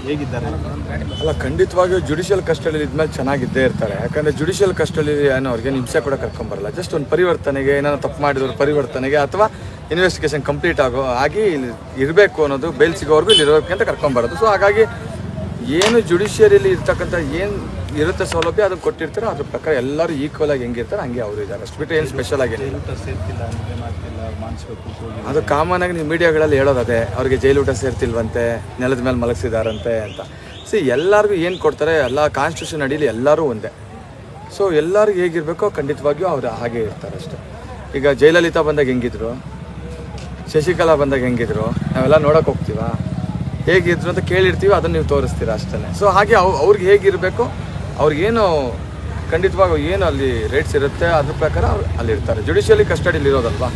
ಹೇಗಿದ್ದಾರೆ? ಅಲ್ಲ, ಖಂಡಿತವಾಗಿಯೂ ಜುಡಿಷಿಯಲ್ ಕಸ್ಟಡಿ ಇದ್ಮೇಲೆ ಚೆನ್ನಾಗಿದ್ದೇ ಇರ್ತಾರೆ. ಯಾಕಂದರೆ ಜುಡಿಷಿಯಲ್ ಕಸ್ಟಡಿ ಏನೋ ಅವ್ರಿಗೆ ಹಿಂಸೆ ಕೂಡ ಕರ್ಕೊಂಬರಲ್ಲ. ಜಸ್ಟ್ ಒಂದು ಪರಿವರ್ತನೆಗೆ, ಏನಾದ್ರು ತಪ್ಪು ಮಾಡಿದ್ರು ಪರಿವರ್ತನೆಗೆ ಅಥವಾ ಇನ್ವೆಸ್ಟಿಗೇಷನ್ ಕಂಪ್ಲೀಟ್ ಆಗಿ ಇರಬೇಕು ಅನ್ನೋದು, ಬೇಲ್ ಸಿಗೋವರೆಗೂ ಇಲ್ಲಿ ಇರಬೇಕು ಅಂತ ಕರ್ಕೊಂಬರೋದು. ಸೊ ಹಾಗಾಗಿ ಏನು ಜುಡಿಷಿಯರಿಯಲ್ಲಿ ಇರ್ತಕ್ಕಂಥ ಏನು ಇರುತ್ತೆ ಸೌಲಭ್ಯ ಅದನ್ನು ಕೊಟ್ಟಿರ್ತಾರೆ. ಅದ್ರ ಪ್ರಕಾರ ಎಲ್ಲರೂ ಈಕ್ವಲ್ ಆಗಿ ಹೆಂಗಿರ್ತಾರೆ ಹಂಗೆ ಅವರು ಇದ್ದಾರೆ. ಅಷ್ಟು ಬಿಟ್ಟು ಏನು ಸ್ಪೆಷಲ್ ಆಗೇನಿಲ್ಲ. ಅದು ಕಾಮನ್ ಆಗಿ ನೀವು ಮೀಡಿಯಾಗಳಲ್ಲಿ ಹೇಳೋದು ಅದೇ, ಅವ್ರಿಗೆ ಜೈಲೂಟ ಸೇರ್ತಿಲ್ವಂತೆ, ನೆಲದ ಮೇಲೆ ಮಲಗಿಸಿದಾರಂತೆ ಅಂತ. ಎಲ್ಲರಿಗೂ ಏನು ಕೊಡ್ತಾರೆ, ಎಲ್ಲ ಕಾನ್ಸ್ಟಿಟ್ಯೂಷನ್ ಅಡಿಯಲ್ಲಿ ಎಲ್ಲರೂ ಒಂದೇ. ಸೊ ಎಲ್ಲರಿಗೂ ಹೇಗಿರಬೇಕೋ ಖಂಡಿತವಾಗಿಯೂ ಅವ್ರು ಹಾಗೆ ಇರ್ತಾರೆ ಅಷ್ಟೇ. ಈಗ ಜಯಲಲಿತಾ ಬಂದಾಗ ಹೆಂಗಿದ್ರು, ಶಶಿಕಲಾ ಬಂದಾಗ ಹೆಂಗಿದ್ರು, ನಾವೆಲ್ಲ ನೋಡೋಕೆ ಹೋಗ್ತೀವ, ಹೇಗಿದ್ರು ಅಂತ ಕೇಳಿರ್ತೀವಿ, ಅದನ್ನು ನೀವು ತೋರಿಸ್ತೀರ ಅಷ್ಟೇ. ಸೊ ಹಾಗೆ ಅವ್ರಿಗೆ ಹೇಗಿರಬೇಕು, ಅವ್ರಿಗೇನು ಖಂಡಿತವಾಗಿ ಏನು ಅಲ್ಲಿ ರೈಟ್ಸ್ ಇರುತ್ತೆ ಅದ್ರ ಪ್ರಕಾರ ಅವ್ರು ಅಲ್ಲಿರ್ತಾರೆ. ಜುಡಿಷಿಯಲಿ ಕಸ್ಟಡಿಯಲ್ಲಿ ಇರೋದಲ್ವಾ.